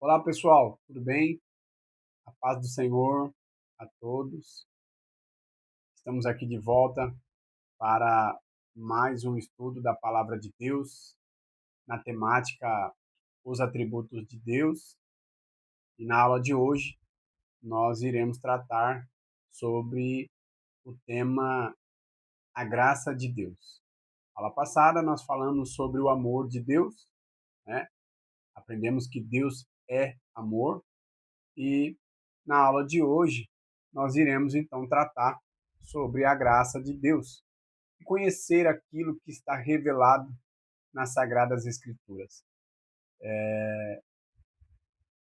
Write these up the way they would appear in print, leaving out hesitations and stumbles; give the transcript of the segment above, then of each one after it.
Olá, pessoal, tudo bem? A paz do Senhor a todos. Estamos aqui de volta para mais um estudo da Palavra de Deus na temática Os Atributos de Deus. E na aula de hoje nós iremos tratar sobre o tema A Graça de Deus. Na aula passada nós falamos sobre o amor de Deus, né? Aprendemos que Deus é amor. E na aula de hoje, nós iremos então tratar sobre a graça de Deus e conhecer aquilo que está revelado nas Sagradas Escrituras.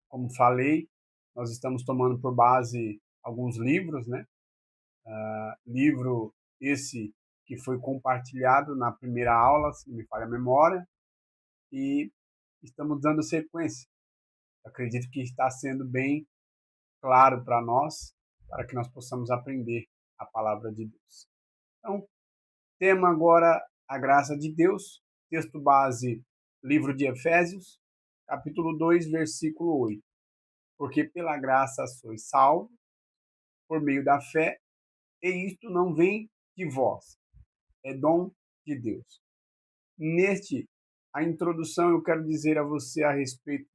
Como falei, nós estamos tomando por base alguns livros, né? Livro esse que foi compartilhado na primeira aula, se não me falha a memória, e estamos dando sequência. Acredito que está sendo bem claro para nós, para que nós possamos aprender a palavra de Deus. Então, tema agora a graça de Deus, texto base, livro de Efésios, capítulo 2, versículo 8. Porque pela graça sois salvos, por meio da fé, e isto não vem de vós, é dom de Deus. A introdução, eu quero dizer a você a respeito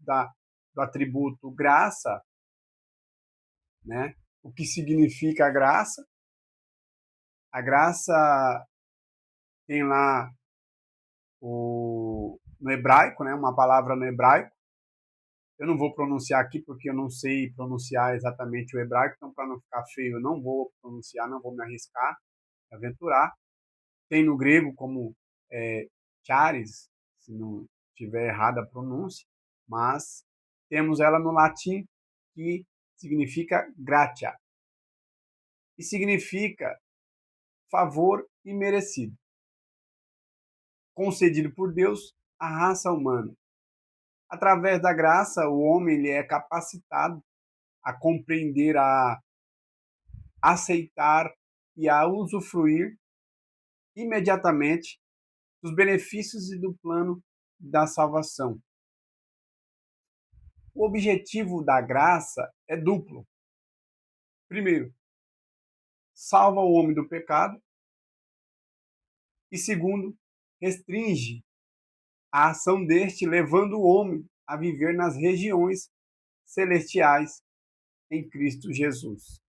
do atributo graça, né? O que significa a graça. A graça tem lá no hebraico, né? Uma palavra no hebraico. Eu não vou pronunciar aqui porque eu não sei pronunciar exatamente o hebraico, então para não ficar feio eu não vou pronunciar, não vou me arriscar, me aventurar. Tem no grego como charis, se não tiver errada a pronúncia, mas temos ela no latim que significa gratia e significa favor imerecido, concedido por Deus à raça humana. Através da graça, o homem ele é capacitado a compreender, a aceitar e a usufruir imediatamente dos benefícios e do plano da salvação. O objetivo da graça é duplo. Primeiro, salva o homem do pecado. E segundo, restringe a ação deste, levando o homem a viver nas regiões celestiais em Cristo Jesus.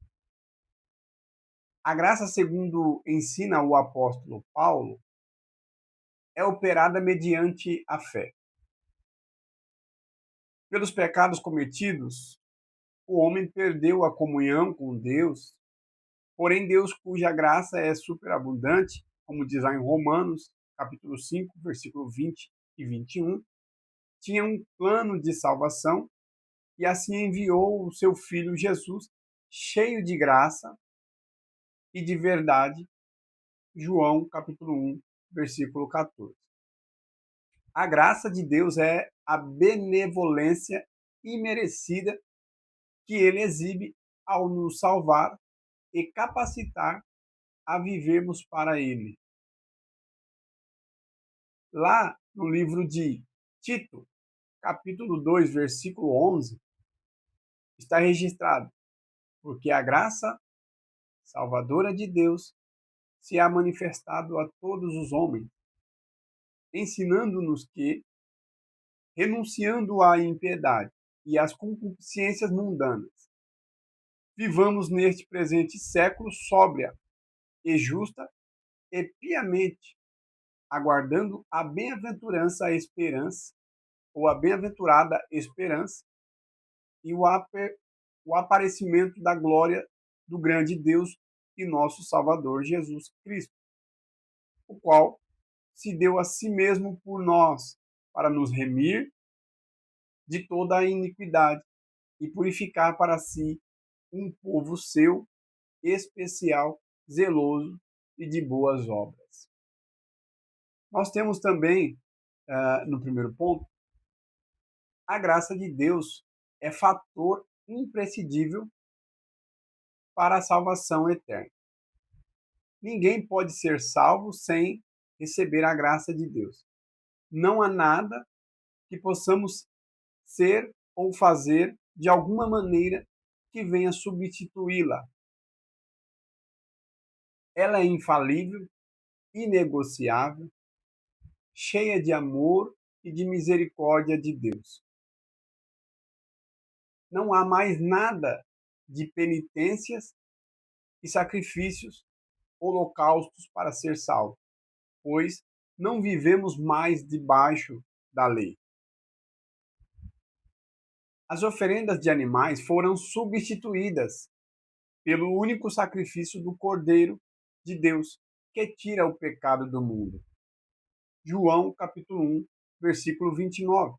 A graça, segundo ensina o apóstolo Paulo, é operada mediante a fé. Pelos pecados cometidos, o homem perdeu a comunhão com Deus, porém Deus, cuja graça é superabundante, como diz lá em Romanos, capítulo 5, versículo 20 e 21, tinha um plano de salvação e assim enviou o seu Filho Jesus, cheio de graça e de verdade, João capítulo 1, versículo 14. A graça de Deus é a benevolência imerecida que ele exibe ao nos salvar e capacitar a vivermos para ele. Lá no livro de Tito, capítulo 2, versículo 11, está registrado: porque a graça salvadora de Deus se há manifestado a todos os homens, ensinando-nos que, renunciando à impiedade e às concupiscências mundanas, vivamos neste presente século sóbria e justa e piamente, aguardando a bem-aventurança a esperança, ou a bem-aventurada esperança, e o aparecimento da glória do grande Deus e nosso Salvador Jesus Cristo, o qual se deu a si mesmo por nós, para nos remir de toda a iniquidade e purificar para si um povo seu, especial, zeloso e de boas obras. Nós temos também, no primeiro ponto, a graça de Deus é fator imprescindível para a salvação eterna. Ninguém pode ser salvo sem receber a graça de Deus. Não há nada que possamos ser ou fazer de alguma maneira que venha substituí-la. Ela é infalível, inegociável, cheia de amor e de misericórdia de Deus. Não há mais nada de penitências e sacrifícios, holocaustos para ser salvo, pois não vivemos mais debaixo da lei. As oferendas de animais foram substituídas pelo único sacrifício do Cordeiro de Deus, que tira o pecado do mundo. João, capítulo 1, versículo 29.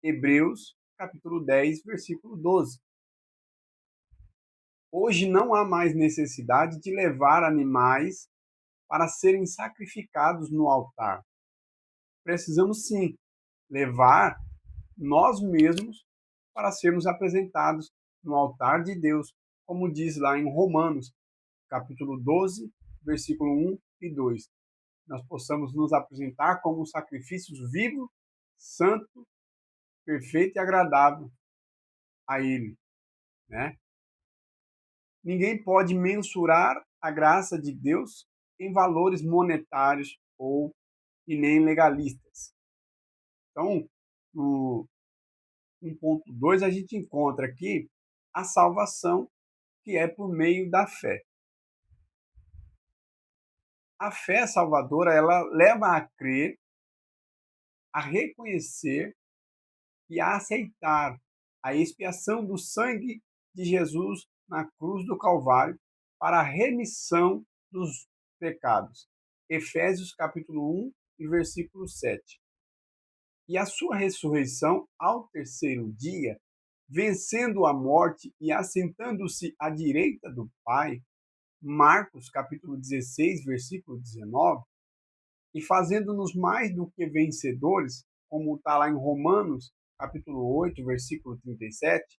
Hebreus, capítulo 10, versículo 12. Hoje não há mais necessidade de levar animais para serem sacrificados no altar. Precisamos sim levar nós mesmos para sermos apresentados no altar de Deus, como diz lá em Romanos, capítulo 12, versículo 1 e 2. Nós possamos nos apresentar como sacrifícios vivos, santo, perfeito e agradável a Ele, né? Ninguém pode mensurar a graça de Deus em valores monetários ou e nem legalistas. Então, no 1.2 a gente encontra aqui a salvação que é por meio da fé. A fé salvadora, ela leva a crer, a reconhecer e a aceitar a expiação do sangue de Jesus na cruz do Calvário para a remissão dos pecados. Efésios capítulo 1 e versículo 7. E a sua ressurreição ao terceiro dia, vencendo a morte e assentando-se à direita do Pai, Marcos capítulo 16, versículo 19, e fazendo-nos mais do que vencedores, como está lá em Romanos capítulo 8, versículo 37,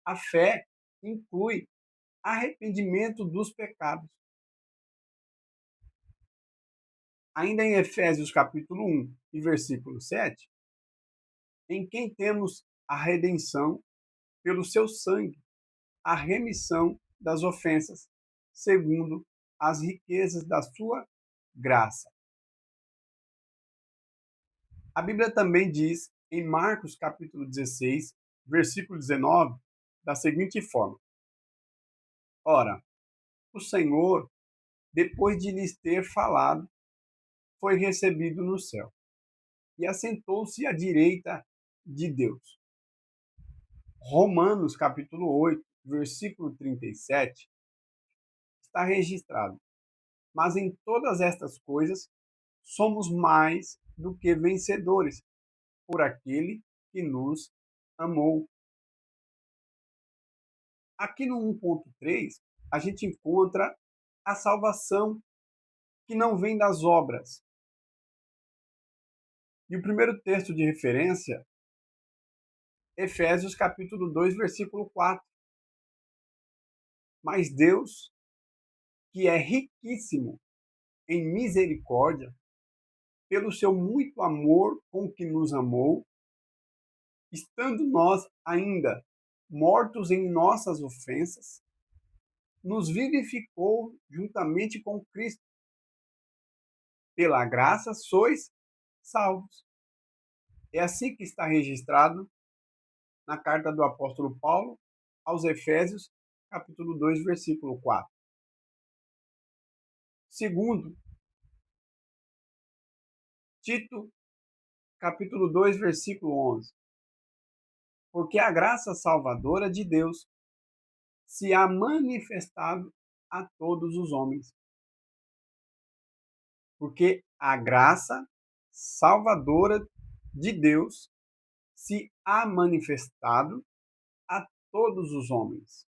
a fé inclui arrependimento dos pecados. Ainda em Efésios capítulo 1 e versículo 7, em quem temos a redenção pelo seu sangue, a remissão das ofensas, segundo as riquezas da sua graça. A Bíblia também diz, em Marcos capítulo 16, versículo 19, da seguinte forma: Ora, o Senhor, depois de lhes ter falado, foi recebido no céu e assentou-se à direita de Deus. Romanos capítulo 8, versículo 37, está registrado: Mas em todas estas coisas somos mais do que vencedores por aquele que nos amou. Aqui no 1.3, a gente encontra a salvação que não vem das obras. E o primeiro texto de referência, Efésios capítulo 2, versículo 4. Mas Deus, que é riquíssimo em misericórdia, pelo seu muito amor com que nos amou, estando nós ainda mortos em nossas ofensas, nos vivificou juntamente com Cristo. Pela graça sois salvos. É assim que está registrado na carta do apóstolo Paulo aos Efésios, capítulo 2, versículo 4. Segundo, Tito, capítulo 2, versículo 11. Porque a graça salvadora de Deus se há manifestado a todos os homens. Porque a graça salvadora de Deus se há manifestado a todos os homens.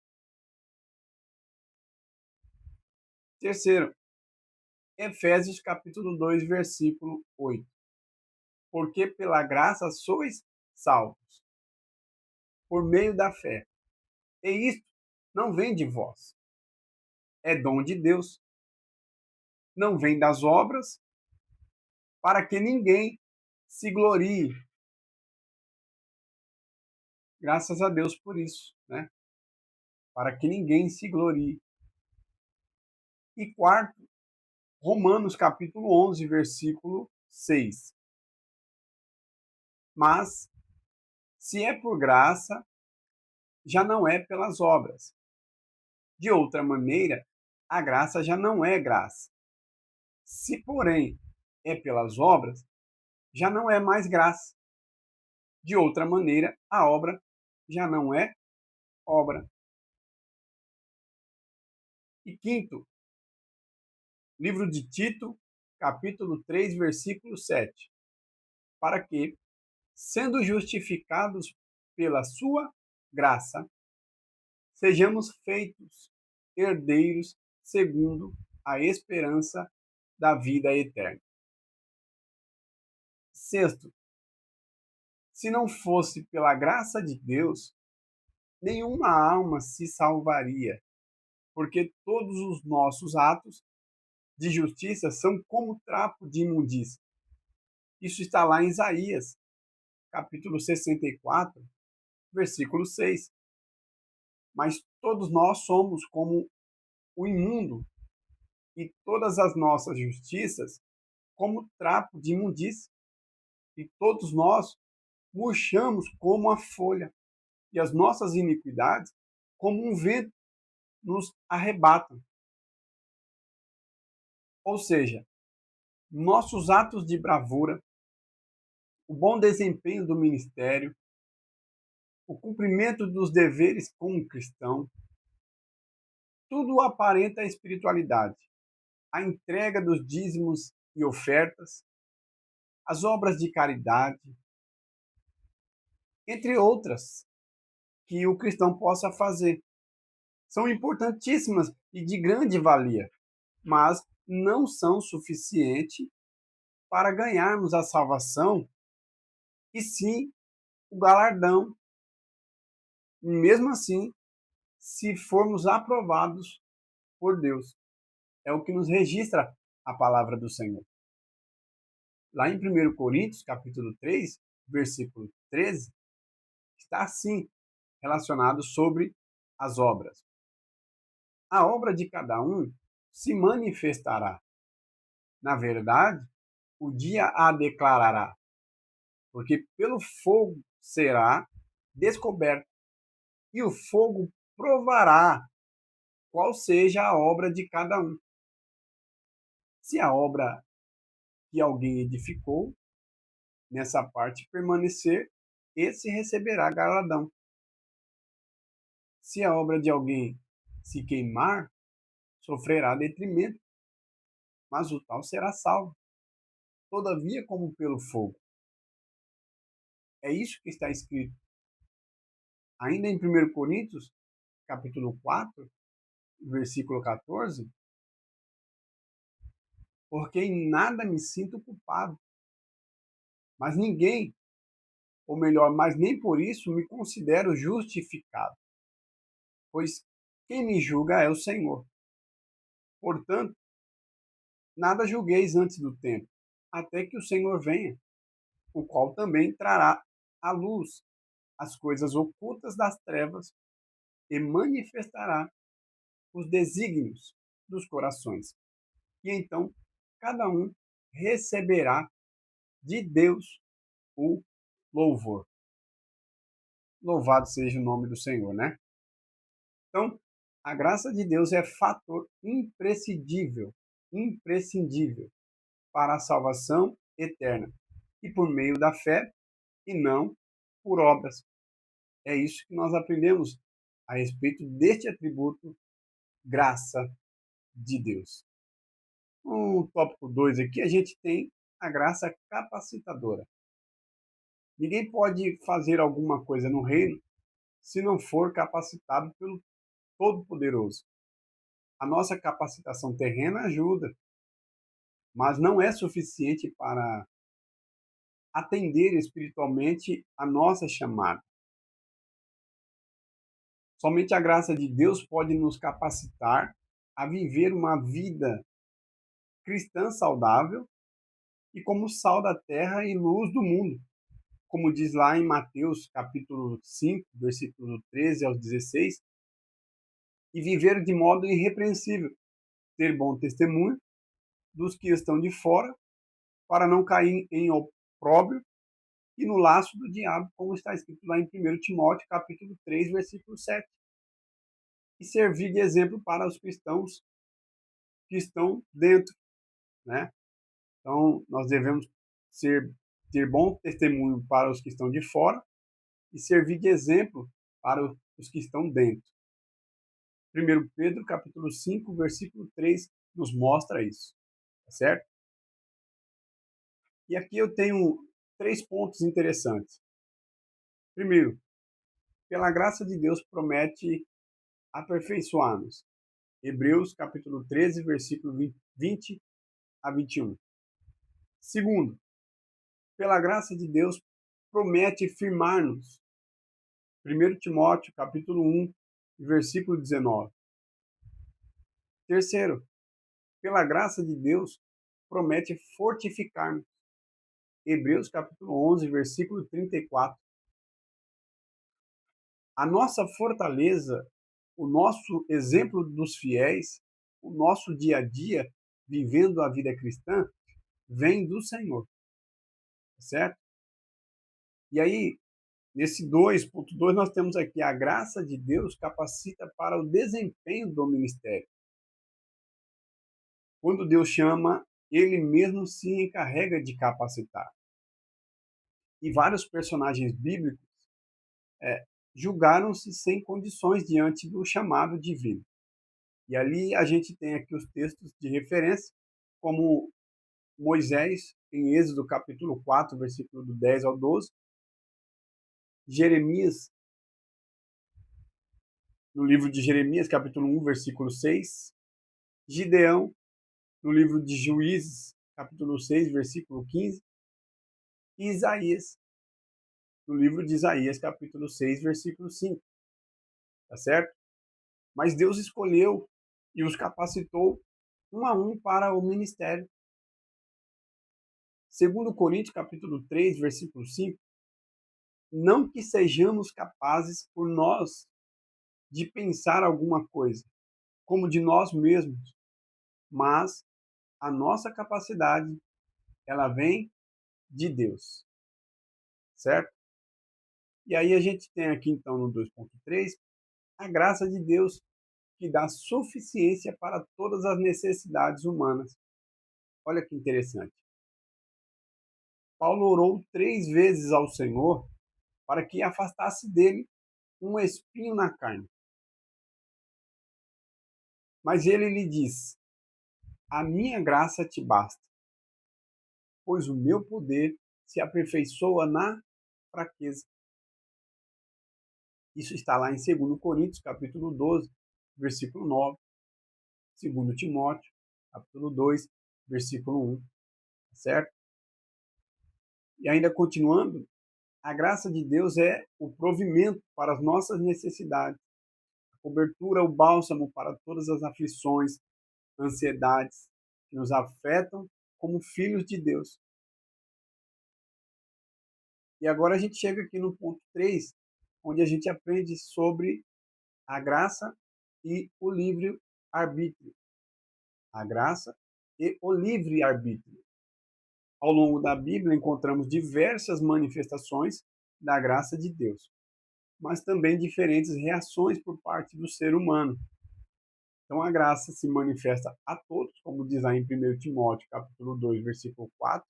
Terceiro, Efésios capítulo 2, versículo 8. Porque pela graça sois salvos, por meio da fé. E isto não vem de vós, é dom de Deus. Não vem das obras, para que ninguém se glorie. Graças a Deus por isso, né? Para que ninguém se glorie. E quarto, Romanos capítulo 11, versículo 6. Mas, se é por graça, já não é pelas obras. De outra maneira, a graça já não é graça. Se, porém, é pelas obras, já não é mais graça. De outra maneira, a obra já não é obra. E quinto, livro de Tito, capítulo 3, versículo 7. Para que, sendo justificados pela sua graça, sejamos feitos herdeiros segundo a esperança da vida eterna. Sexto, se não fosse pela graça de Deus, nenhuma alma se salvaria, porque todos os nossos atos de justiça são como trapo de imundícia. Isso está lá em Isaías, capítulo 64, versículo 6. Mas todos nós somos como o imundo, e todas as nossas justiças como trapo de imundícia, e todos nós murchamos como a folha, e as nossas iniquidades como um vento nos arrebatam. Ou seja, nossos atos de bravura, o bom desempenho do ministério, o cumprimento dos deveres como cristão, tudo aparenta a espiritualidade. A entrega dos dízimos e ofertas, as obras de caridade, entre outras, que o cristão possa fazer. São importantíssimas e de grande valia, mas não são suficientes para ganharmos a salvação, e sim o galardão. E mesmo assim, se formos aprovados por Deus. É o que nos registra a palavra do Senhor. Lá em 1 Coríntios, capítulo 3, versículo 13, está assim relacionado sobre as obras. A obra de cada um se manifestará. Na verdade, o dia a declarará, porque pelo fogo será descoberto, e o fogo provará qual seja a obra de cada um. Se a obra que alguém edificou, nessa parte permanecer, esse receberá galardão. Se a obra de alguém se queimar, sofrerá detrimento, mas o tal será salvo, todavia como pelo fogo. É isso que está escrito. Ainda em 1 Coríntios, capítulo 4, versículo 14, porque em nada me sinto culpado, mas ninguém, ou melhor, mas nem por isso me considero justificado, pois quem me julga é o Senhor. Portanto, nada julgueis antes do tempo, até que o Senhor venha, o qual também trará à luz as coisas ocultas das trevas e manifestará os desígnios dos corações. E então cada um receberá de Deus o louvor. Louvado seja o nome do Senhor, né? Então, a graça de Deus é fator imprescindível para a salvação eterna, e por meio da fé e não por obras. É isso que nós aprendemos a respeito deste atributo, graça de Deus. No tópico 2 aqui, a gente tem a graça capacitadora. Ninguém pode fazer alguma coisa no reino se não for capacitado pelo Todo-Poderoso. A nossa capacitação terrena ajuda, mas não é suficiente para atender espiritualmente a nossa chamada. Somente a graça de Deus pode nos capacitar a viver uma vida cristã saudável e como sal da terra e luz do mundo, como diz lá em Mateus, capítulo 5, versículo 13 ao 16, e viver de modo irrepreensível, ter bom testemunho dos que estão de fora, para não cair em opróbrio e no laço do diabo, como está escrito lá em 1 Timóteo, capítulo 3, versículo 7. E servir de exemplo para os cristãos que estão dentro, né? Então, nós devemos ter bom testemunho para os que estão de fora e servir de exemplo para os que estão dentro. 1 Pedro, capítulo 5, versículo 3, nos mostra isso, tá certo? E aqui eu tenho 3 pontos interessantes. Primeiro, pela graça de Deus promete aperfeiçoar-nos. Hebreus, capítulo 13, versículo 20 a 21. Segundo, pela graça de Deus promete firmar-nos. 1 Timóteo, capítulo 1, versículo 19. Terceiro, pela graça de Deus promete fortificar-nos. Hebreus, capítulo 11, versículo 34. A nossa fortaleza, o nosso exemplo dos fiéis, o nosso dia a dia, vivendo a vida cristã, vem do Senhor, certo? E aí, nesse 2.2, nós temos aqui a graça de Deus capacita para o desempenho do ministério. Quando Deus chama, ele mesmo se encarrega de capacitar. E vários personagens bíblicos julgaram-se sem condições diante do chamado divino. E ali a gente tem aqui os textos de referência, como Moisés, em Êxodo capítulo 4, versículo do 10 ao 12, Jeremias, no livro de Jeremias, capítulo 1, versículo 6, Gideão, no livro de Juízes, capítulo 6, versículo 15, e Isaías, no livro de Isaías, capítulo 6, versículo 5, tá certo? Mas Deus escolheu e os capacitou um a um para o ministério. Segundo Coríntios, capítulo 3, versículo 5, não que sejamos capazes por nós de pensar alguma coisa, como de nós mesmos, mas a nossa capacidade, ela vem de Deus, certo? E aí a gente tem aqui, então, no 2.3, a graça de Deus que dá suficiência para todas as necessidades humanas. Olha que interessante. Paulo orou 3 vezes ao Senhor para que afastasse dele um espinho na carne. Mas ele lhe diz: a minha graça te basta, pois o meu poder se aperfeiçoa na fraqueza. Isso está lá em 2 Coríntios, capítulo 12, versículo 9, 2 Timóteo, capítulo 2, versículo 1, certo? E ainda continuando, a graça de Deus é o provimento para as nossas necessidades, a cobertura, o bálsamo para todas as aflições, ansiedades que nos afetam como filhos de Deus. E agora a gente chega aqui no ponto 3, onde a gente aprende sobre a graça e o livre-arbítrio. A graça e o livre-arbítrio. Ao longo da Bíblia encontramos diversas manifestações da graça de Deus, mas também diferentes reações por parte do ser humano. Então a graça se manifesta a todos, como diz lá em 1 Timóteo, capítulo 2, versículo 4,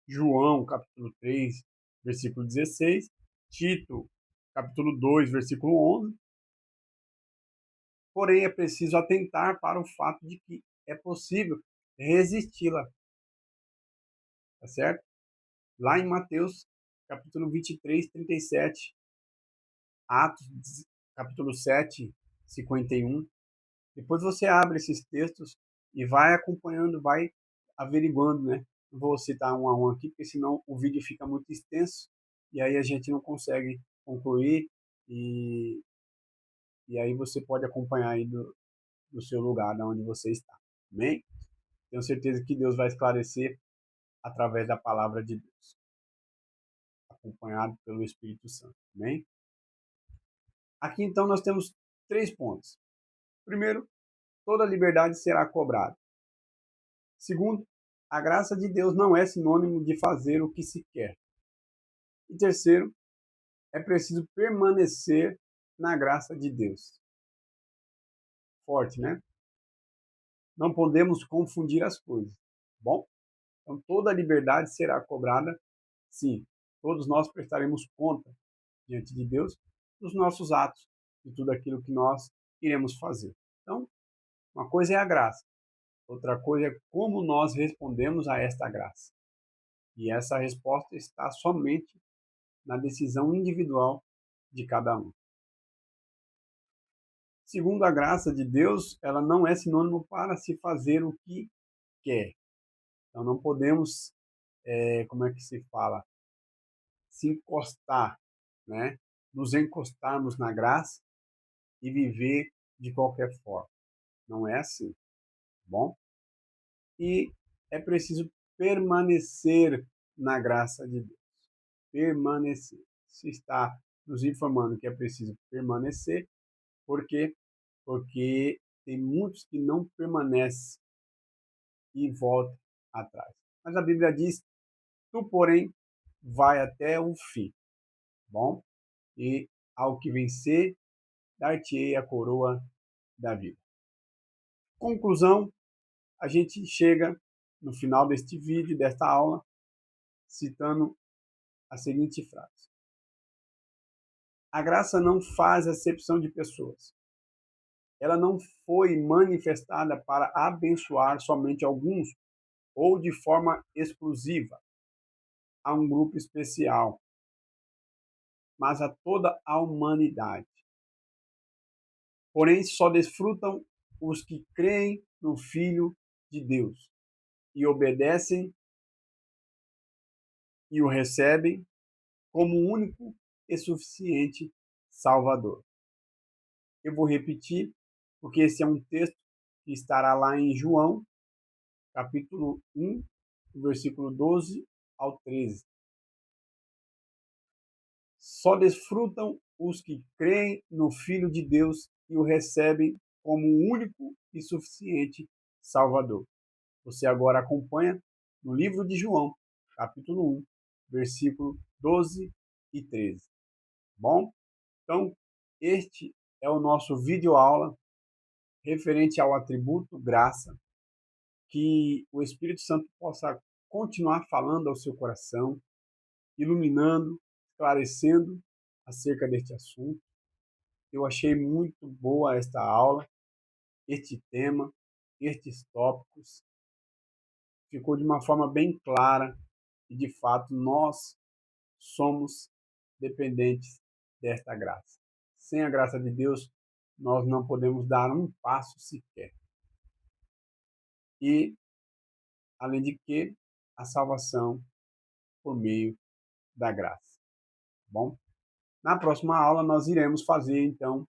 João, capítulo 3, versículo 16, Tito, capítulo 2, versículo 11. Porém, é preciso atentar para o fato de que é possível resisti-la, tá certo? Lá em Mateus, capítulo 23, 37, Atos, capítulo 7, 51. Depois você abre esses textos e vai acompanhando, vai averiguando, né? Não vou citar um a um aqui, porque senão o vídeo fica muito extenso e aí a gente não consegue concluir e, e aí você pode acompanhar aí do seu lugar, da onde você está. Amém? Tenho certeza que Deus vai esclarecer através da palavra de Deus. acompanhado pelo Espírito Santo. Amém? Aqui então nós temos 3 pontos. Primeiro, toda liberdade será cobrada. Segundo, a graça de Deus não é sinônimo de fazer o que se quer. E terceiro, é preciso permanecer na graça de Deus. Forte, né? Não podemos confundir as coisas. Bom? Então toda liberdade será cobrada, sim. Todos nós prestaremos conta diante de Deus dos nossos atos, de tudo aquilo que nós iremos fazer. Então, uma coisa é a graça, outra coisa é como nós respondemos a esta graça. E essa resposta está somente na decisão individual de cada um. Segundo a graça de Deus, ela não é sinônimo para se fazer o que quer. Então não podemos, como é que se fala? Se encostar, né? Nos encostarmos na graça e viver de qualquer forma. Não é assim, tá bom? E é preciso permanecer na graça de Deus. Permanecer. Se está nos informando que é preciso permanecer, por quê? Porque tem muitos que não permanecem e voltam atrás. Mas a Bíblia diz: tu, porém, vai até o fim. Bom? E ao que vencer, dar-te-ei a coroa da vida. Conclusão, a gente chega no final deste vídeo, desta aula, citando a seguinte frase: a graça não faz acepção de pessoas. Ela não foi manifestada para abençoar somente alguns ou de forma exclusiva a um grupo especial, mas a toda a humanidade. Porém, só desfrutam os que creem no Filho de Deus e obedecem e o recebem como único e suficiente Salvador. Eu vou repetir, porque esse é um texto que estará lá em João, capítulo 1, versículo 12 ao 13. Só desfrutam os que creem no Filho de Deus e o recebem como único e suficiente Salvador. Você agora acompanha no livro de João, capítulo 1, versículo 12 e 13. Bom? Então, este é o nosso vídeo aula referente ao atributo graça, que o Espírito Santo possa continuar falando ao seu coração, iluminando, esclarecendo acerca deste assunto. Eu achei muito boa esta aula, este tema, estes tópicos. Ficou de uma forma bem clara e, de fato, nós somos dependentes desta graça. Sem a graça de Deus, nós não podemos dar um passo sequer. E, além de que, a salvação por meio da graça. Bom, na próxima aula nós iremos fazer, então,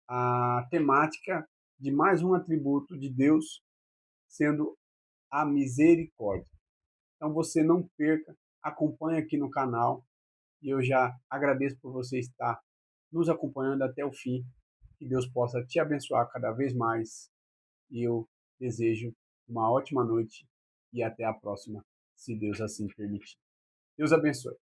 a temática de mais um atributo de Deus, sendo a misericórdia. Então você não perca, acompanhe aqui no canal e eu já agradeço por você estar nos acompanhando até o fim. Que Deus possa te abençoar cada vez mais e eu desejo uma ótima noite e até a próxima, se Deus assim permitir. Deus abençoe.